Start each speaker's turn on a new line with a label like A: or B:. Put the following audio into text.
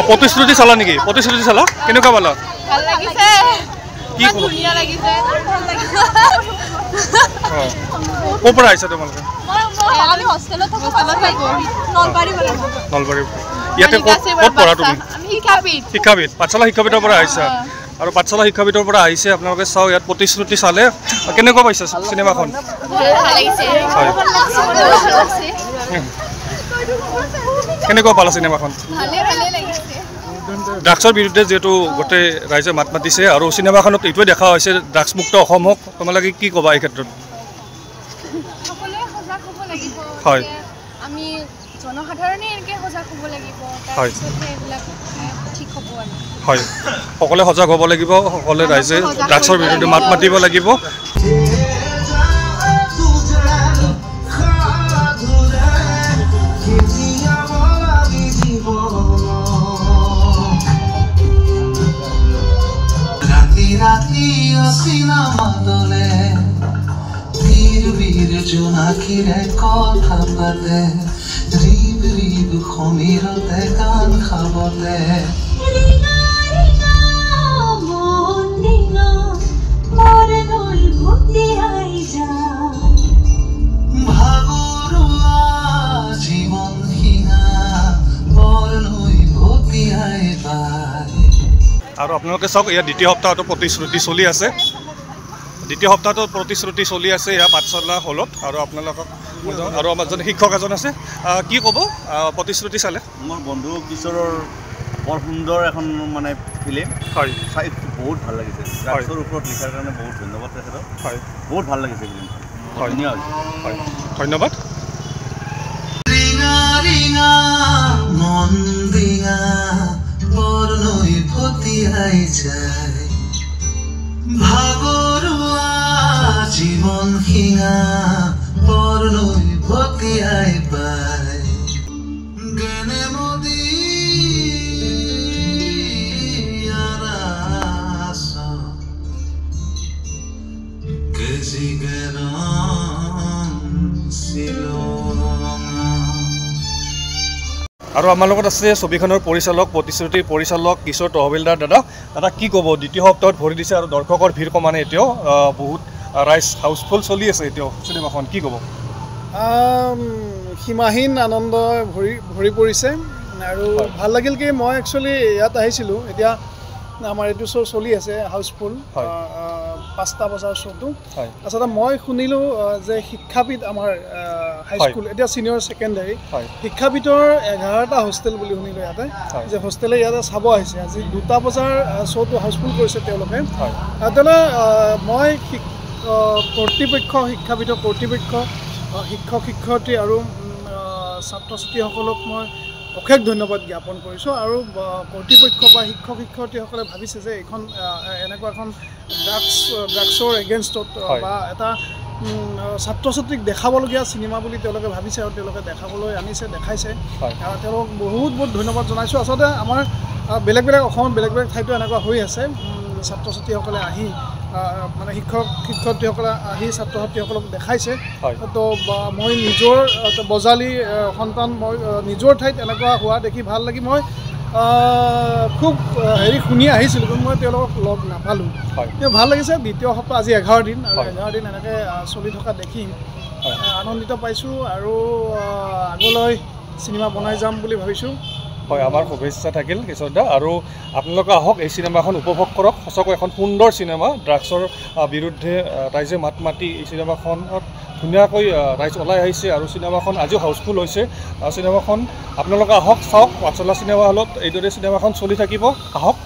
A: প্ৰতিশ্ৰুতি চালা নেকি? প্ৰতিশ্ৰুতি চালা কেনেকুৱা পালা?
B: ভাল লাগিছে,
A: কি
B: ধুনীয়া লাগিছে, ভাল লাগিছে।
A: ক'ৰ পৰা আহিছা তোমালোকে?
B: আমি হোষ্টেলত থাকো,
A: নলবাৰী। ইয়াতে ক'ত পঢ়া তুমি? শিক্ষাবিদ, পাঠশালা শিক্ষাবিদৰ পৰা আহিছা। আৰু পাঠশালা শিক্ষাবিদৰ পৰা আহিছে আপোনালোকে। চাওঁ ইয়াত প্ৰতিশ্ৰুতি চালে কেনেকুৱা পাইছে চিনেমাখন? কেনেকুৱা পালা চিনেমাখন? ড্ৰাগছৰ বিৰুদ্ধে যিহেতু গোটেই ৰাইজে মাত মাতিছে আৰু চিনেমাখনত এইটোৱে দেখা হৈছে ড্ৰাগছমুক্ত অসম হওক। তোমালোকে কি ক'বা এই ক্ষেত্ৰত? হয়,
B: আমি জনসাধাৰণে এনেকৈ সজাগ হ'ব লাগিব, তাৰপিছতহে এইবিলাক ঠিক হ'ব আৰু।
A: হয়, সকলোৱে সজাগ হ'ব লাগিব, সকলোৱে ৰাইজে ড্ৰাগছৰ বিৰুদ্ধে মাত মাতিব লাগিব।
C: জোনাকিৰে কথা পাতে, ৰিব ৰিব সমীৰতে গান খাবলে। ভাগৰুৱা জীৱন শিঙা বৰ নৈ ভতিয়াই পায়।
A: আৰু আপোনালোকে চাওক, ইয়াত দ্বিতীয় সপ্তাহতো প্ৰতিশ্ৰুতি চলি আছে। দ্বিতীয় সপ্তাহতো প্ৰতিশ্ৰুতি চলি আছে ইয়াৰ পাঠশালা হলত। আৰু আপোনালোকক আৰু আমাৰ এজন শিক্ষক এজন আছে, কি ক'ব প্ৰতিশ্ৰুতি চালে?
D: মোৰ বন্ধু কিশোৰৰ বৰ সুন্দৰ এখন মানে ফিল্ম।
A: হয়,
D: চাই বহুত ভাল লাগিছে। ড্ৰাগছৰ ওপৰত লিখাৰ কাৰণে বহুত ধন্যবাদ তেখেতক।
A: হয়,
D: বহুত ভাল লাগিছে ফিল্মখন।
A: হয়,
D: ধুনীয়া হৈছে।
A: হয়, ধন্যবাদ।
C: ৰিঙা ৰিঙা মন ৰিঙা বৰ নৈ ভতিয়াই যায়, ভাগৰুৱা জীৱন শিঙা বৰ নৈ ভতিয়াই পায়। গেনে মদি কেজি গেৰম চিলঙা।
A: আৰু আমাৰ লগত আছে ছবিখনৰ পৰিচালক, প্ৰতিশ্ৰুতিৰ পৰিচালক কিশোৰ তহবিলদাৰ। দাদা কি ক'ব? দ্বিতীয় সপ্তাহত ভৰি দিছে আৰু দৰ্শকৰ ভিৰ কমা নাই এতিয়াও, বহুত ৰাইজ হাউচফুল চলি আছে এতিয়াও চিনেমাখন, কি ক'ব?
E: সীমাহীন আনন্দ ভৰি পৰিছে। আৰু ভাল লাগিল কি মই একচুৱেলি ইয়াত আহিছিলোঁ, এতিয়া আমাৰ এইটো শ্ব' চলি আছে হাউচফুল, 5টা বজাৰ শ্ব'টো। আচলতে মই শুনিলোঁ যে শিক্ষাবিদ আমাৰ হাইস্কুল, এতিয়া ছিনিয়ৰ ছেকেণ্ডেৰী শিক্ষাবিদৰ 11টা হোষ্টেল বুলি শুনিলোঁ ইয়াতে, যে হোষ্টেলে ইয়াতে চাব আহিছে। আজি 2টা বজাৰ শ্ব'টো হাউচফুল কৰিছে তেওঁলোকে। তেতিয়াহ'লে মই কৰ্তৃপক্ষ, শিক্ষাবিদৰ কৰ্তৃপক্ষ, শিক্ষক শিক্ষয়িত্ৰী আৰু ছাত্ৰ ছাত্ৰীসকলক মই অশেষ ধন্যবাদ জ্ঞাপন কৰিছোঁ। আৰু কৰ্তৃপক্ষ বা শিক্ষক শিক্ষয়িত্ৰীসকলে ভাবিছে যে এইখন এনেকুৱা এখন ড্ৰাগছৰ এগেইনষ্টত বা এটা ছাত্ৰ ছাত্ৰীক দেখাবলগীয়া চিনেমা বুলি তেওঁলোকে ভাবিছে আৰু তেওঁলোকে দেখাবলৈ আনিছে, দেখাইছে। তেওঁলোকক বহুত বহুত ধন্যবাদ জনাইছোঁ। আচলতে আমাৰ বেলেগ বেলেগ অসমত বেলেগ বেলেগ ঠাইতো এনেকুৱা হৈ আছে, ছাত্ৰ ছাত্ৰীসকলে আহি মানে শিক্ষক শিক্ষয়িত্ৰীসকলে আহি ছাত্ৰ ছাত্ৰীসকলক দেখাইছে। তো মই নিজৰ বজালী সন্তান, মই নিজৰ ঠাইত এনেকুৱা হোৱা দেখি ভাল লাগি মই খুব শুনি আহিছিলোঁ, কিন্তু মই তেওঁলোকক লগ নাপালোঁ। ভাল লাগিছে। দ্বিতীয় সপ্তাহ আজি 11 দিন, আৰু 11 দিন এনেকৈ চলি থকা দেখি আনন্দিত পাইছোঁ। আৰু আগলৈ চিনেমা বনাই যাম বুলি ভাবিছোঁ।
A: হয়, আমাৰ শুভেচ্ছা থাকিল কিশোৰ দা। আৰু আপোনালোকে আহক, এই চিনেমাখন উপভোগ কৰক। সঁচাকৈ এখন সুন্দৰ চিনেমা, ড্ৰাগছৰ বিৰুদ্ধে ৰাইজে মাত মাতি এই চিনেমাখনত ধুনীয়াকৈ ৰাইজ ওলাই আহিছে আৰু চিনেমাখন আজিও হাউচফুল হৈছে। চিনেমাখন আপোনালোকে আহক, চাওক, পাঠশালা চিনেমা হলত এইদৰে চিনেমাখন চলি থাকিব। আহক।